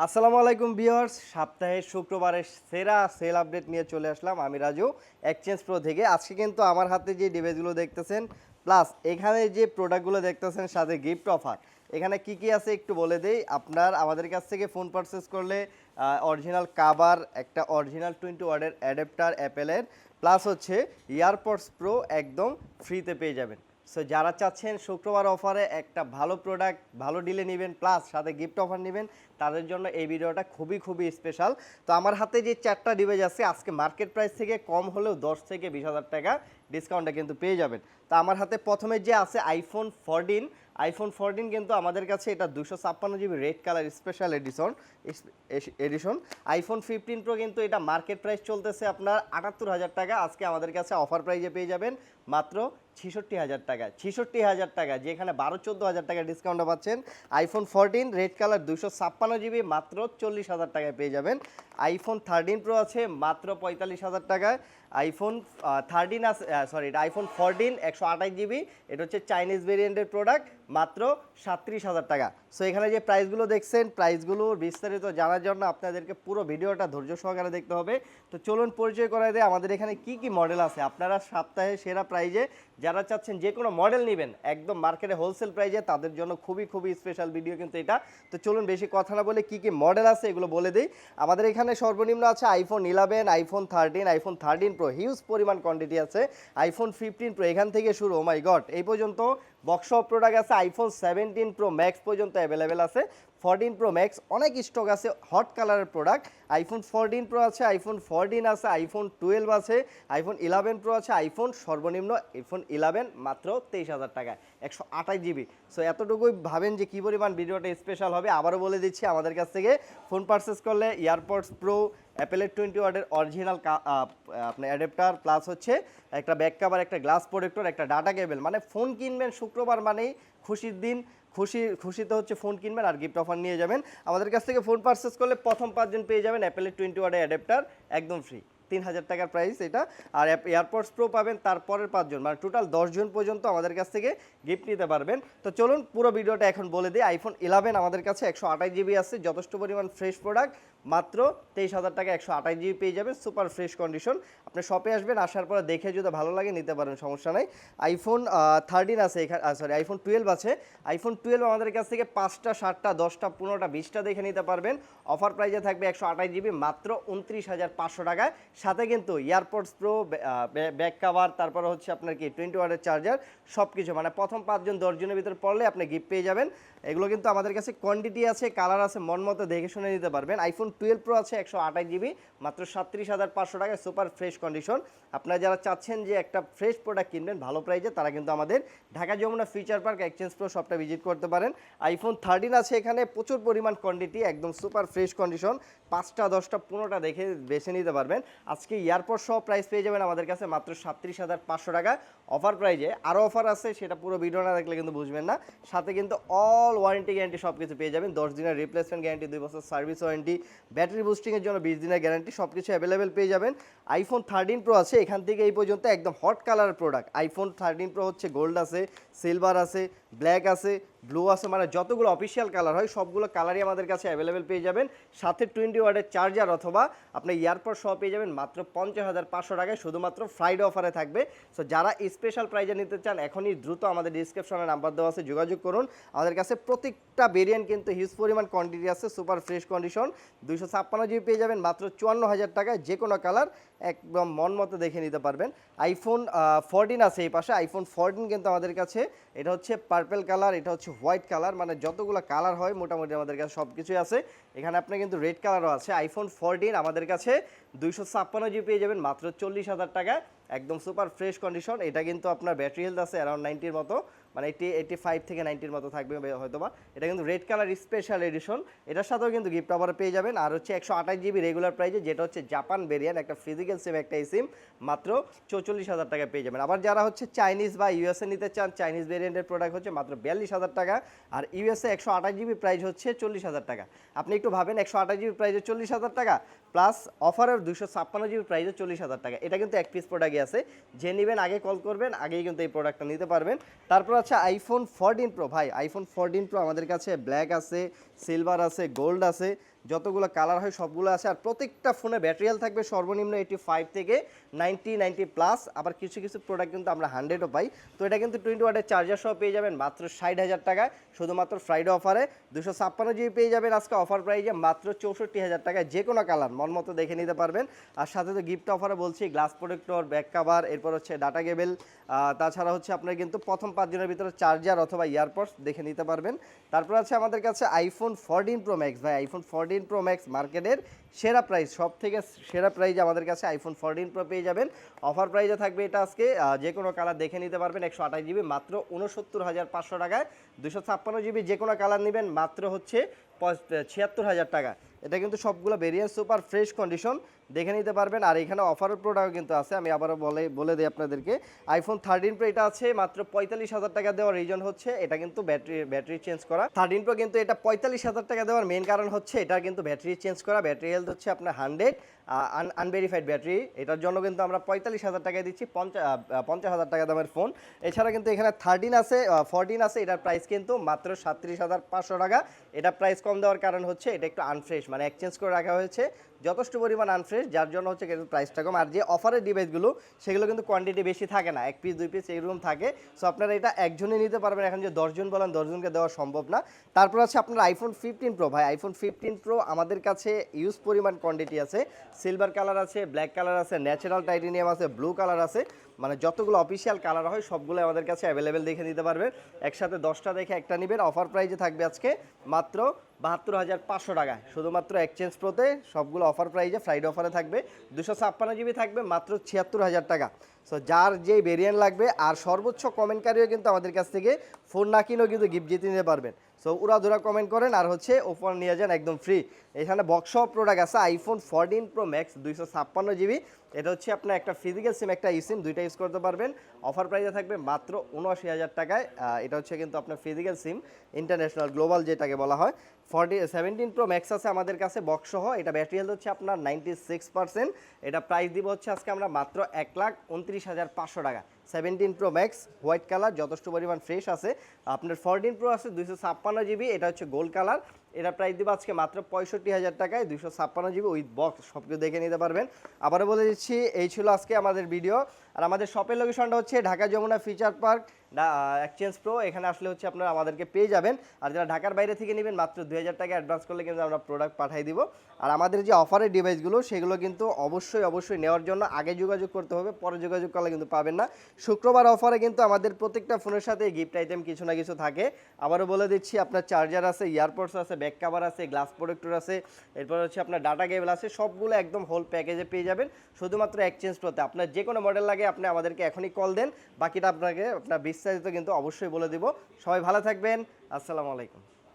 আসসালামু আলাইকুম ভিউয়ার্স, সপ্তাহের শুক্রবারের সেরা সেল আপডেট নিয়ে চলে আসলাম আমি রাজু এক্সচেঞ্জ প্রো থেকে। আজকে কিন্তু আমার হাতে যে ডিভাইসগুলো দেখতেছেন প্লাস এখানে যে প্রোডাক্টগুলো দেখতেছেন সাথে গিফট অফার, এখানে কি কি আছে একটু বলে দেই। আপনার আমাদের কাছ থেকে ফোন পারচেস করলে অরিজিনাল কাভার, একটা অরিজিনাল 20 ওয়াটের অ্যাডাপ্টার অ্যাপেলের, প্লাস হচ্ছে ইয়ারপডস প্রো একদম ফ্রিতে পেয়ে যাবেন। সো যারা চাচ্ছেন শুক্রবার অফারে একটা ভালো প্রোডাক্ট ভালো ডিলে নেবেন প্লাস সাথে গিফট অফার নেবেন, তাদের জন্য এই ভিডিওটা খুবই খুবই স্পেশাল। তো আমার হাতে যে 4টা ডিভাইস আছে আজকে মার্কেট প্রাইস থেকে কম হলেও 10 থেকে 20,000 টাকা ডিসকাউন্টে কিন্তু পেয়ে যাবেন। তো আমার হাতে প্রথমে যে আছে আইফোন 14 কিন্তু আমাদের কাছে এটা 256 GB red colour special edition. IPhone 15 pro কিন্তু এটা মার্কেট প্রাইস চলতেছে আপনার 78,000 টাকা, আজকে আমাদের কাছে অফার প্রাইজে পেয়ে যাবেন মাত্র 66,000 টাকা। 66,000 টাকা, যেখানে 12-14,000 টাকা ডিসকাউন্টে পাচ্ছেন। আইফোন 14 রেড কালার 256 জিবি মাত্র 40,000 টাকায় পেয়ে যাবেন। আইফোন 13 প্রো আছে মাত্র 45,000 টাকায়। আইফোন 13 আছে, সরি, এটা আইফোন 14 128 জিবি, এটা হচ্ছে চাইনিজ ভেরিয়েন্টের প্রোডাক্ট, মাত্র 37,000 টাকা। সো এখানে যে প্রাইসগুলো দেখছেন, প্রাইসগুলোর বিস্তারিত জানার জন্য আপনাদেরকে পুরো ভিডিওটা ধৈর্য সহকারে দেখতে হবে। তো চলুন পরিচয় করাই দেয় আমাদের এখানে কি কি মডেল আছে। আপনারা সপ্তাহে সেরা প্রাইজে যারা চাচ্ছেন যে কোনো মডেল নেবেন একদম মার্কেটে হোলসেল প্রাইজে, তাদের জন্য খুবই খুবই স্পেশাল ভিডিও কিন্তু এটা। তো চলুন বেশি কথা না বলে কি কি মডেল আছে এগুলো বলে দিই। আমাদের এখানে সর্বনিম্ন আছে iPhone 11, iPhone 13, iPhone 13 pro, huge পরিমাণ কোয়ান্টিটি আছে। আইফোন 15 প্রো এখান থেকে শুরু, ও মাই গড, এই পর্যন্ত বক্স অফ প্রোডাক্ট আছে। আইফোন 17 প্রো ম্যাক্স পর্যন্ত অ্যাভেলেবেল আছে। 14 প্রো ম্যাক্স অনেক স্টক আছে, হট কালারের প্রোডাক্ট। আইফোন 14 প্রো আছে, আইফোন 14 আছে, আইফোন 12 আছে, আইফোন 11 প্রো আছে। আইফোন সর্বনিম্ন আইফোন 11 মাত্র 23,000 টাকায় 128 জিবি। সো এতটুকুই ভাবেন যে কী পরিমাণ ভিডিওটা স্পেশাল হবে। আবারও বলে দিচ্ছি, আমাদের কাছ থেকে ফোন পারচেস করলে ইয়ারপডস প্রো, অ্যাপেলের 20 ওয়াটের অরিজিনাল আপনার অ্যাডাপ্টার, প্লাস হচ্ছে একটা ব্যাক কাভার, একটা গ্লাস প্রোটেক্টর, একটা ডাটা কেবল, মানে ফোন কিনবেন শুক্রবার মানেই খুশির দিন। খুশিতে হচ্ছে ফোন কিনবেন আর গিফট অফার নিয়ে যাবেন। আমাদের কাছ থেকে ফোন পারচেস করলে প্রথম 5 জন পেয়ে যাবেন অ্যাপেলের 20 ওয়াটের অ্যাডাপ্টার একদম ফ্রি, 3,000 টাকার প্রাইস এটা। আর এয়ারপডস প্রো পাবেন তারপরের 5 জন, মানে টোটাল 10 জন পর্যন্ত আমাদের কাছ থেকে গিফট নিতে পারবেন। তো চলুন পুরো ভিডিওটা এখন বলে দিই। আইফোন 11 আমাদের কাছে 128 জিবি আছে, যথেষ্ট পরিমাণ ফ্রেশ প্রোডাক্ট, মাত্র 23,000 টাকা 128 জিবি পেয়ে যাবেন, সুপার ফ্রেশ কন্ডিশন। আপনি শপে আসবেন, আসার পরে দেখে যদি ভালো লাগে নিতে পারেন, সমস্যা নাই। আইফোন 13 আছে এখানে, সরি আইফোন 12 আছে। আইফোন 12 আমাদের কাছ থেকে 5টা 7টা 10টা 15টা 20টা দেখে নিতে পারবেন। অফার প্রাইজে থাকবে 128 জিবি মাত্র 29,500 টাকায়। সাথে কিন্তু ইয়ারপডস প্রো, ব্যাক কাভার, তারপর হচ্ছে আপনার কি 20 ওয়াটের চার্জার, সব কিছু, মানে প্রথম 5 জন 10 জনের ভিতরে পড়লে আপনি গিফট পেয়ে যাবেন। এগুলো কিন্তু আমাদের কাছে কোয়ান্টিটি আছে, কালার আছে, মন মতো দেখে শুনে নিতে পারবেন। আইফোন 12 প্রো আছে 128 জিবি মাত্র 37,500 টাকায়, সুপার ফ্রেশ কন্ডিশন। আপনারা যারা চাচ্ছেন যে একটা ফ্রেশ প্রোডাক্ট কিনবেন ভালো প্রাইজে, তারা কিন্তু আমাদের Dhaka Jamuna future park exchange pro শপটা ভিজিট করতে পারেন। আইফোন 13 আছে এখানে প্রচুর পরিমাণ কোয়ান্টিটি, একদম সুপার ফ্রেশ কন্ডিশন, 5টা 10টা 15টা দেখে বেছে নিতে পারবেন। আজকে এয়ারপড সহ প্রাইস পেয়ে যাবেন আমাদের কাছে মাত্র 37,500 টাকা অফার প্রাইজে। আরও অফার আছে, সেটা পুরো ভিডিও না দেখলে কিন্তু বুঝবেন না। সাথে কিন্তু অল ওয়ারেন্টি গ্যারান্টি সব কিছু পেয়ে যাবেন, 10 দিনের রিপ্লেসমেন্ট গ্যারান্টি, 2 বছর সার্ভিস ওয়ারেন্টি, ব্যাটারি বুস্টিংয়ের জন্য 20 দিনের গ্যারান্টি, সব কিছু অ্যাভেলেবেল পেয়ে যাবেন। আইফোন 13 প্রো আছে এখান থেকে এই পর্যন্ত একদম হট কালারের প্রোডাক্ট। আইফোন 13 প্রো হচ্ছে গোল্ড আছে, সিলভার আছে, ব্ল্যাক আছে, ব্লু আছে, মানে যতগুলো অফিসিয়াল কালার হয় সবগুলো কালারই আমাদের কাছে অ্যাভেলেবেল পেয়ে যাবেন। সাথে 20 ওয়াটের চার্জার অথবা আপনি ইয়ারপড সহ পেয়ে যাবেন মাত্র 50,500 টাকায়, শুধুমাত্র ফ্রাইডে অফারে থাকবে। সো যারা স্পেশাল প্রাইজে নিতে চান এখনই দ্রুত আমাদের ডিসক্রিপশনে নাম্বার দেওয়া আছে, যোগাযোগ করুন। আমাদের কাছে প্রত্যেকটা ভেরিয়েন্ট কিন্তু হিউজ পরিমাণ কোয়ান্টিটি আছে, সুপার ফ্রেশ কন্ডিশন। 256 জিবি পেয়ে যাবেন মাত্র 54,000 টাকায়, যে কোনো কালার একদম মন মতো দেখে নিতে পারবেন। আইফোন 14 আছে এই পাশে, আইফোন 14 কিন্তু আমাদের কাছে এটা হচ্ছে পার্পেল কালার, এটা হচ্ছে হোয়াইট কালার, মানে যতগুলো কালার হয় মোটামুটি আমাদের কাছে সব কিছুই আছে। এখানে আপনি কিন্তু রেড কালারও আছে। আইফোন 14 আমাদের কাছে 256 জিবি পেয়ে যাবেন মাত্র 40,000 টাকায়, একদম সুপার ফ্রেশ কন্ডিশন। এটা কিন্তু আপনার ব্যাটারি হেলথ আছে অ্যারাউন্ড 90-র মতো, মানে 85 থেকে 90-র মতো থাকবে হয়তো বা। এটা কিন্তু রেড কালার স্পেশাল এডিশন, এটার সাথেও কিন্তু গিফট অফারে পেয়ে যাবেন। আর হচ্ছে 128 জিবি রেগুলার প্রাইজে, যেটা হচ্ছে জাপান ভেরিয়েন্ট, একটা ফিজিক্যাল সিম একটা সিম, মাত্র 44,000 টাকায় পেয়ে যাবেন। আবার যারা হচ্ছে চাইনিজ বা ইউএসএ নিতে চান, চাইনিজ ভেরিয়েন্টের প্রোডাক্ট হচ্ছে মাত্র 42,000 টাকা। আর ইউএসএ 128 জিবি প্রাইস হচ্ছে 40,000 টাকা। আপনি একটু ভাবেন, 128 জিবি প্রাইসে 40,000 টাকা প্লাস অফারের 256 জিবি প্রাইসে 40,000 টাকা, এটা কিন্তু এক পিস প্রোডাক্টই আছে। যে নেবেন আগে কল করবেন, আগেই কিন্তু এই প্রোডাক্টটা নিতে পারবেন। তারপর আছে আইফোন 14 প্রো। ভাই আইফোন 14 প্রো আমাদের কাছে ব্ল্যাক আছে, সিলভার আছে, গোল্ড আছে, যতগুলো কালার হয় সবগুলো আছে। আর প্রত্যেকটা ফোনে ব্যাটারি হেলথ থাকবে সর্বনিম্ন 85 থেকে 90 প্লাস, আবার কিছু কিছু প্রোডাক্ট কিন্তু আমরা 100ও পাই। তো এটা কিন্তু 20 ওয়াটের চার্জার সহ পেয়ে যাবেন মাত্র 60,000 টাকায়, শুধুমাত্র ফ্রাইডে অফারে। 256 জিবি পেয়ে যাবেন আজকে অফার প্রাইজে মাত্র 64,000 টাকায়, যে কোনো কালার মন মতো দেখে নিতে পারবেন। আর সাথে তো গিফট অফারে বলছি গ্লাস প্রোটেক্টর, ব্যাক কাভার, এরপর হচ্ছে ডাটা কেবল, তাছাড়া হচ্ছে আপনার কিন্তু প্রথম 5 দিনের ভিতরে চার্জার অথবা ইয়ারপডস দেখে নিতে পারবেন। তারপর আছে আমাদের কাছে আইফোন 14 প্রো ম্যাক্স। ভাই আইফোন 14 প্রো ম্যাক্স মার্কেটের সেরা প্রাইস, সব থেকে সেরা প্রাইস আমাদের কাছে আইফোন 14 প্রো পেয়ে যাবেন। অফার প্রাইসে থাকবে এটা আজকে, যে কোনো কালার দেখে নিতে পারবেন 128 জিবি মাত্র 69,500 টাকায়। 256 জিবি যে কোনো কালার নেবেন মাত্র হচ্ছে 76,000 টাকা। এটা কিন্তু সবগুলো ভেরিয়েন্ট সুপার ফ্রেশ কন্ডিশন, দেখে নিতে পারবেন। আর এখানে অফারের প্রোডাক্ট কিন্তু আছে, আমি আবারও বলে দিই আপনাদেরকে। আইফোন 13 প্রো এটা আছে মাত্র 45,000 টাকা দেওয়ার রিজন হচ্ছে এটা কিন্তু ব্যাটারি চেঞ্জ করা। 13 প্রো কিন্তু এটা 45,000 টাকা দেওয়ার মেন কারণ হচ্ছে এটা কিন্তু ব্যাটারি চেঞ্জ করা। ব্যাটারি হেলথ হচ্ছে আপনার 100, আনভেরিফাইড ব্যাটারি, এটার জন্য কিন্তু আমরা 45,000 টাকায় দিচ্ছি 50,000 টাকা দামের ফোন। এছাড়া কিন্তু এখানে 13 আছে, 14 আছে, এটার প্রাইস কিন্তু মাত্র 37,500 টাকা। এটা প্রাইস কম দেওয়ার কারণ হচ্ছে এটা একটু আনফ্রেশ, মানে এক্সচেঞ্জ করে রাখা হয়েছে, যথেষ্ট পরিমাণ আনফ্রেশ, যার জন্য হচ্ছে কিন্তু প্রাইসটা কম। আর যে অফারের ডিভাইসগুলো সেগুলো কিন্তু কোয়ান্টিটি বেশি থাকে না, 1 পিস 2 পিস এইরকম থাকে। সো আপনারা এটা একজনই নিতে পারবেন, এখন যে 10 জন বলেন 10 জনকে দেওয়া সম্ভব না। তারপর আছে আপনার আইফোন 15 প্রো। ভাই আইফোন 15 প্রো আমাদের কাছে ইউজ পরিমাণ কোয়ান্টিটি আছে, সিলভার কালার আছে, ব্ল্যাক কালার আছে, ন্যাচারাল টাইটেনিয়াম আছে, ব্লু কালার আছে, মানে যতগুলো অফিসিয়াল কালার হয় সবগুলো আমাদের কাছে অ্যাভেলেবেল দেখে নিতে পারবেন। একসাথে 10টা দেখে একটা নেবেন। অফার প্রাইসে থাকবে আজকে মাত্র 72,500 টাকায়, শুধুমাত্র এক্সচেঞ্জ প্রোতে সবগুলো অফার প্রাইসে ফ্রাইডে অফারে থাকবে। 256 জিবি থাকবে মাত্র 76,000 টাকা। সো যার যেই ভেরিয়েন্ট লাগবে, আর সর্বোচ্চ কমেন্টকারীও কিন্তু আমাদের কাছ থেকে ফোন না কিনেও কিন্তু গিফট জিতে নিতে পারবেন। সো উড়াধুরা কমেন্ট করেন আর হচ্ছে ওপর নিয়ে যান একদম ফ্রি। এখানে বক্স অফ প্রোডাক্ট আছে আইফোন 14 প্রো ম্যাক্স 256 জিবি, এটা হচ্ছে আপনার একটা ফিজিক্যাল সিম একটা সিম দুইটা ইউজ করতে পারবেন। অফার প্রাইসে থাকবে মাত্র 79,000 টাকায়। এটা হচ্ছে কিন্তু আপনার ফিজিক্যাল সিম, ইন্টারন্যাশনাল গ্লোবাল যেটাকে বলা হয়। 17 প্রো ম্যাক্স আছে আমাদের কাছে বক্স সহ, এটা ব্যাটারি হেলথ হচ্ছে আপনার 96%। এটা প্রাইস দিব হচ্ছে আজকে আমরা মাত্র 1,29,500 টাকা। 17 প্রো ম্যাক্স হোয়াইট কালার, যথেষ্ট পরিমাণ ফ্রেশ আছে। আপনার 14 প্রো আছে 256 জিবি, এটা হচ্ছে গোল্ড কালার, এটা প্রাইস দিব আজকে মাত্র 65,000 টাকায়। 256 জিবি উইথ বক্স, সব কিছু দেখে নিতে পারবেন। আবারও বলে দিচ্ছি এই ছিল আজকে আমাদের ভিডিও। আর আমাদের শপের লোকেশনটা হচ্ছে Dhaka Jamuna future park exchange pro, এখানে আসলে হচ্ছে আপনারা আমাদেরকে পেয়ে যাবেন। আর যারা ঢাকার বাইরে থেকে নেবেন মাত্র 2,000 টাকা অ্যাডভান্স করলে কিন্তু আমরা প্রোডাক্ট পাঠিয়ে দিব। আর আমাদের যে অফারের ডিভাইসগুলো সেগুলো কিন্তু অবশ্যই নেওয়ার জন্য আগে যোগাযোগ করতে হবে, পরে যোগাযোগ করলে কিন্তু পাবেন না। শুক্রবার অফারে কিন্তু আমাদের প্রত্যেকটা ফোনের সাথে গিফট আইটেম কিছু না কিছু থাকে। আবারও বলে দিচ্ছি আপনার চার্জার আছে, ইয়ারপডস আছে, ব্যাক কাভার আছে, গ্লাস প্রোটেক্টর আছে, এরপর হচ্ছে আপনার ডাটা কেবল আছে, সবগুলো একদম হোল প্যাকেজে পেয়ে যাবেন শুধুমাত্র এক্সচেঞ্জ প্রোতে। আপনার যে কোনো মডেল লাগে আপনি আমাদেরকে এখনই কল দেন, বাকিটা আপনাকে আপনার বিস্তারিত কিন্তু অবশ্যই বলে দিব। সবাই ভালো থাকবেন, আসসালামু আলাইকুম।